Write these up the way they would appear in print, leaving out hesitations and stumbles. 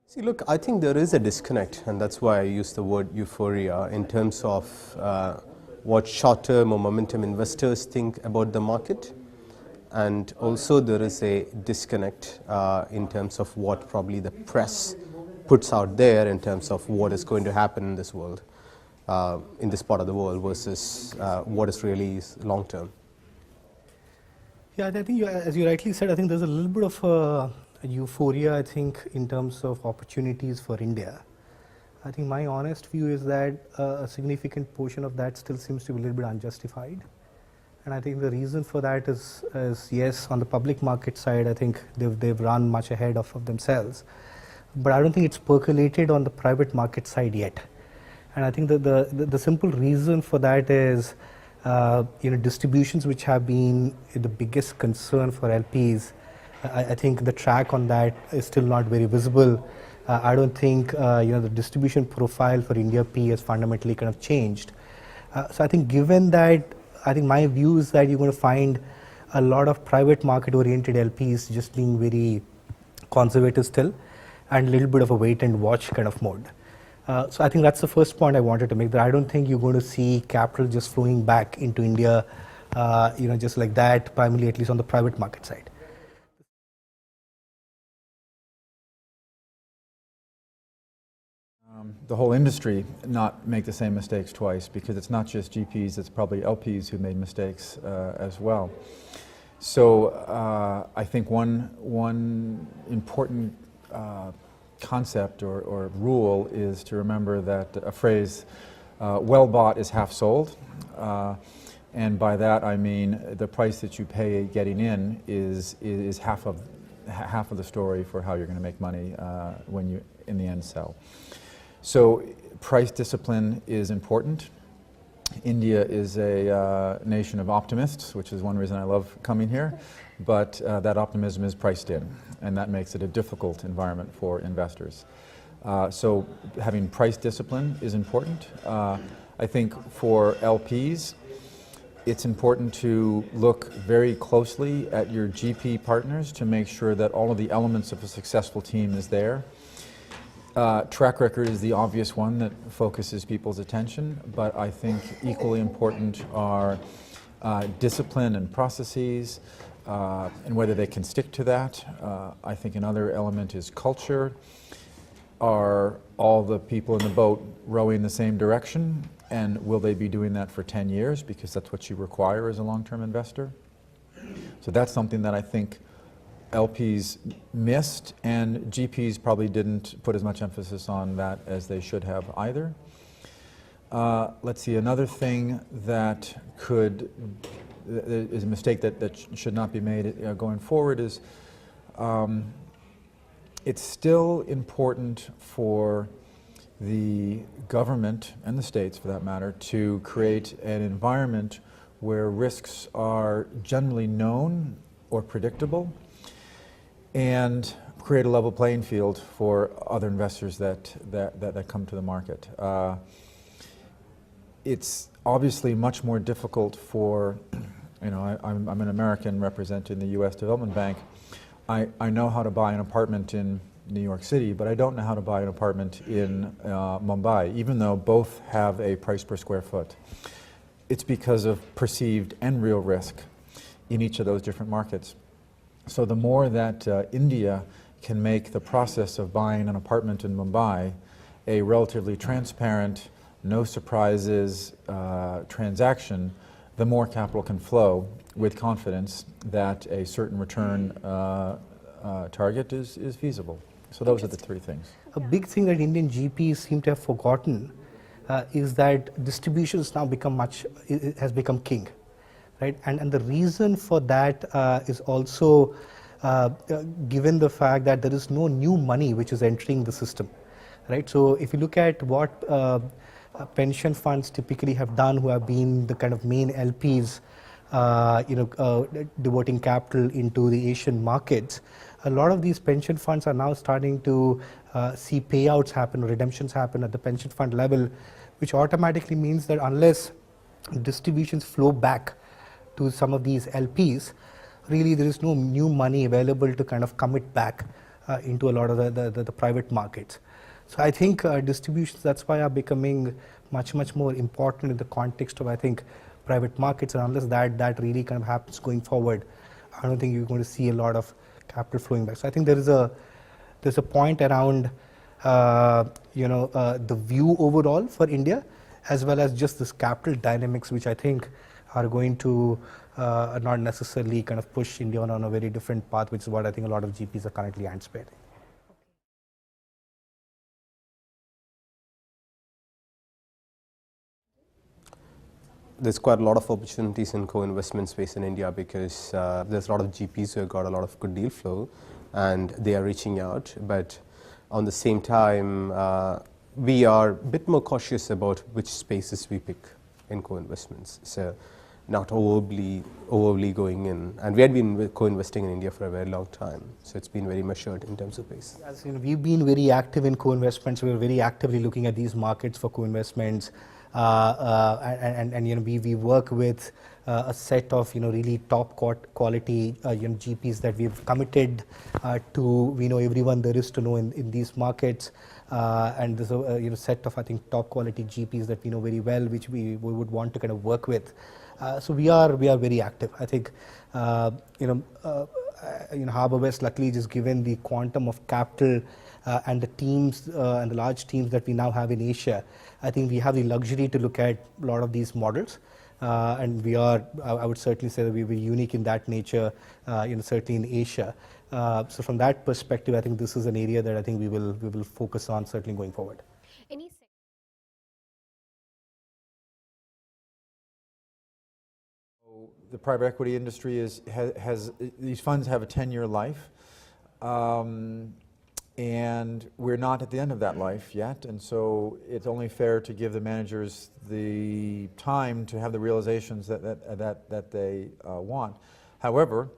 See, look, I think there is a disconnect, and that's why I use the word euphoria in terms of what short-term or momentum investors think about the market. And also there is a disconnect in terms of what probably the press puts out there in terms of what is going to happen in this world, in this part of the world versus what is really long-term. Yeah, I think as you rightly said, I think there's a little bit of a euphoria, I think, in terms of opportunities for India. I think my honest view is that a significant portion of that still seems to be a little bit unjustified. And I think the reason for that is yes, on the public market side, I think they've run much ahead of themselves. But I don't think it's percolated on the private market side yet. And I think that the simple reason for that is distributions which have been the biggest concern for LPs. I think the track on that is still not very visible. I don't think the distribution profile for India P has fundamentally kind of changed. So I think given that, I think my view is that you're going to find a lot of private market oriented LPs just being very conservative still and a little bit of a wait and watch kind of mode. So I think that's the first point I wanted to make, that I don't think you're going to see capital just flowing back into India, just like that, primarily at least on the private market side. The whole industry not make the same mistakes twice, because it's not just GPs, it's probably LPs who made mistakes as well. So I think one important concept or rule is to remember that a phrase, well bought is half sold. And by that I mean the price that you pay getting in is half of the story for how you're going to make money when you in the end sell. So price discipline is important. India is a nation of optimists, which is one reason I love coming here, but that optimism is priced in, and that makes it a difficult environment for investors. So having price discipline is important. I think for LPs, it's important to look very closely at your GP partners to make sure that all of the elements of a successful team is there. Track record is the obvious one that focuses people's attention, but I think equally important are discipline and processes, and whether they can stick to that. I think another element is culture. Are all the people in the boat rowing the same direction, and will they be doing that for 10 years, because that's what you require as a long-term investor? So that's something that I think LPs missed, and GPs probably didn't put as much emphasis on that as they should have either. Let's see, another thing that is a mistake that should not be made going forward is it's still important for the government, and the states for that matter, to create an environment where risks are generally known or predictable, and create a level playing field for other investors that come to the market. It's obviously much more difficult for, I'm an American representing the U.S. Development Bank. I know how to buy an apartment in New York City, but I don't know how to buy an apartment in Mumbai, even though both have a price per square foot. It's because of perceived and real risk in each of those different markets. So the more that India can make the process of buying an apartment in Mumbai a relatively transparent, no surprises transaction, the more capital can flow with confidence that a certain return target is feasible. So those are the three things. A big thing that Indian GPs seem to have forgotten is that distributions now has become king. Right? And the reason for that is also given the fact that there is no new money which is entering the system. Right? So if you look at what pension funds typically have done, who have been the kind of main LPs devoting capital into the Asian markets, a lot of these pension funds are now starting to see payouts happen, redemptions happen at the pension fund level, which automatically means that unless distributions flow back to some of these LPs, really there is no new money available to kind of commit back into a lot of the private markets. So I think distributions, that's why, are becoming much more important in the context of, I think, private markets. And unless that really kind of happens going forward, I don't think you're going to see a lot of capital flowing back. So I think there's a point around the view overall for India, as well as just this capital dynamics, which I think are going to not necessarily kind of push India on a very different path, which is what I think a lot of GPs are currently anticipating. There's quite a lot of opportunities in co-investment space in India because there's a lot of GPs who have got a lot of good deal flow and they are reaching out. But on the same time, we are a bit more cautious about which spaces we pick in co-investments. So not overly going in. And we had been co-investing in India for a very long time. So it's been very measured in terms of pace. As you know, we've been very active in co-investments. We're very actively looking at these markets for co-investments. And we work with a set of really top quality GPs that we've committed to. We know everyone there is to know in these markets, and there's a set of, I think, top quality GPs that we know very well, which we would want to kind of work with. So we are very active. I think Harbour West, luckily, just given the quantum of capital and the teams and the large teams that we now have in Asia, I think we have the luxury to look at a lot of these models, and we are, I would certainly say that we were unique in that nature, certainly in Asia. So from that perspective, I think this is an area that I think we will focus on certainly going forward. The private equity industry has these funds have a 10-year life. And we're not at the end of that life yet, and so it's only fair to give the managers the time to have the realizations that they want. However,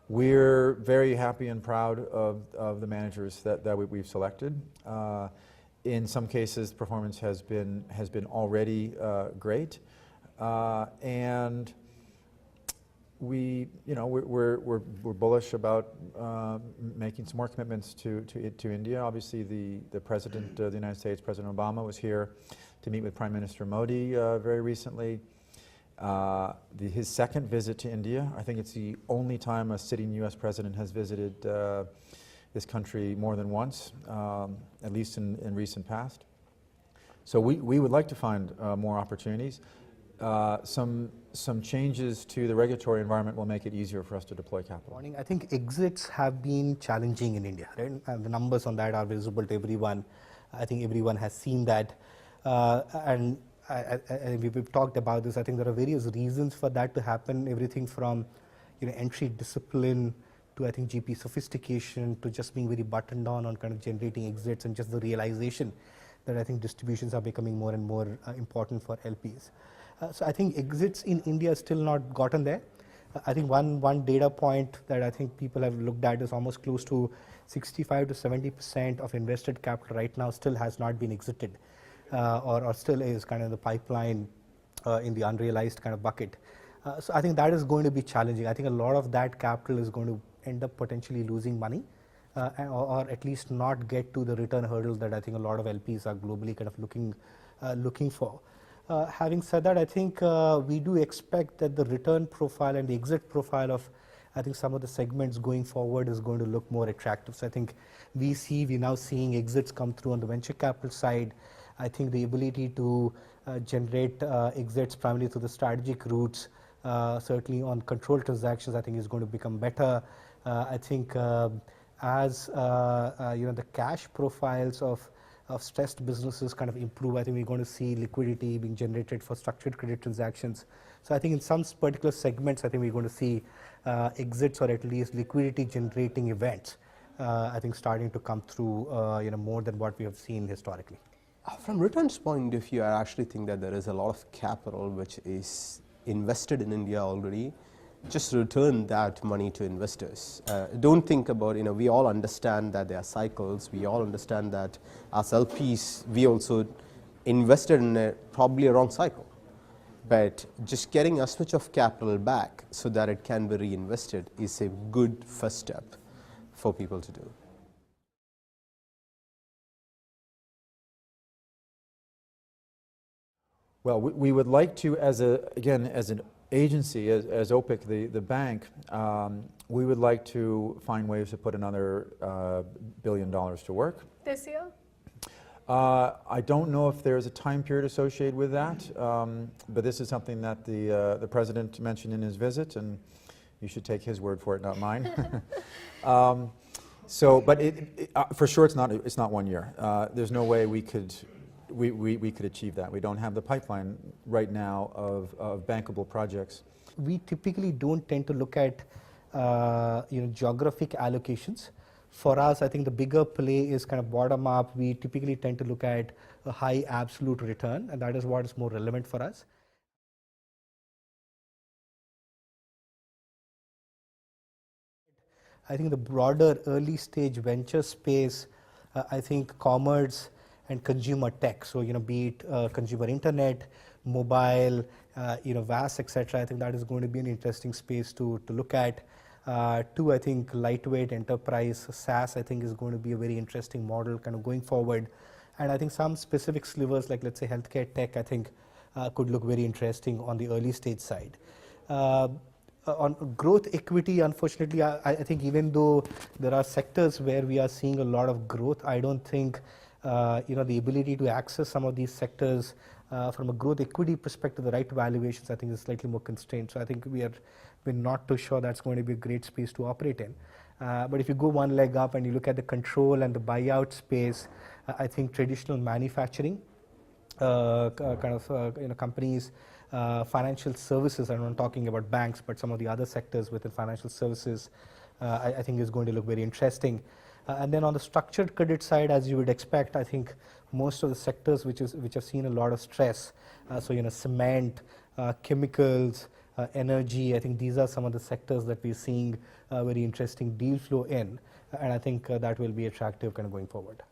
we're very happy and proud of the managers that we've selected. In some cases, performance has been already great, and we're bullish about making some more commitments to India. Obviously, the President of the United States, President Obama, was here to meet with Prime Minister Modi very recently. His second visit to India, I think it's the only time a sitting U.S. President has visited this country more than once, at least in recent past. So we would like to find more opportunities. Some changes to the regulatory environment will make it easier for us to deploy capital. I think exits have been challenging in India, right? And the numbers on that are visible to everyone. I think everyone has seen that. And we've talked about this. I think there are various reasons for that to happen. Everything from entry discipline to, I think, GP sophistication to just being very buttoned on kind of generating exits, and just the realization that I think distributions are becoming more and more important for LPs. So I think exits in India have still not gotten there. I think one data point that I think people have looked at is almost close to 65 to 70% of invested capital right now still has not been exited, or still is kind of the pipeline in the unrealized kind of bucket. So I think that is going to be challenging. I think a lot of that capital is going to end up potentially losing money, or at least not get to the return hurdles that I think a lot of LPs are globally kind of looking for. Having said that, I think we do expect that the return profile and the exit profile of, I think, some of the segments going forward is going to look more attractive. So I think we're now seeing exits come through on the venture capital side. I think the ability to generate exits primarily through the strategic routes, certainly on controlled transactions, I think is going to become better. I think as the cash profiles of stressed businesses kind of improve, I think we're going to see liquidity being generated for structured credit transactions. So I think in some particular segments, I think we're going to see exits, or at least liquidity generating events, I think starting to come through more than what we have seen historically. From returns point of view, I actually think that there is a lot of capital which is invested in India already. Just return that money to investors. Don't think about, we all understand that there are cycles. We all understand that as LPs, we also invested in probably a wrong cycle. But just getting as much of capital back so that it can be reinvested is a good first step for people to do. Well, we would like to, as an agency, as OPIC, the bank, we would like to find ways to put another $1 billion to work. This year? I don't know if there's a time period associated with that, but this is something that the President mentioned in his visit, and you should take his word for it, not mine. But for sure it's not 1 year. There's no way we could achieve that. We don't have the pipeline right now of bankable projects. We typically don't tend to look at geographic allocations. For us, I think the bigger play is kind of bottom up. We typically tend to look at a high absolute return, and that is what is more relevant for us. I think the broader early stage venture space, I think commerce and consumer tech, so be it consumer internet, mobile, VAS, etc. I think that is going to be an interesting space to look at. Two, I think lightweight enterprise SaaS, I think, is going to be a very interesting model kind of going forward. And I think some specific slivers, like let's say healthcare tech, I think could look very interesting on the early stage side. On growth equity, unfortunately, I think even though there are sectors where we are seeing a lot of growth, I don't think the ability to access some of these sectors from a growth equity perspective, the right valuations, I think is slightly more constrained. So I think we're not too sure that's going to be a great space to operate in. But if you go one leg up and you look at the control and the buyout space, I think traditional manufacturing companies, financial services, I'm not talking about banks, but some of the other sectors within financial services, I think is going to look very interesting. And then on the structured credit side, as you would expect, I think most of the sectors which have seen a lot of stress, cement, chemicals, energy, I think these are some of the sectors that we're seeing very interesting deal flow in, and I think that will be attractive kind of going forward.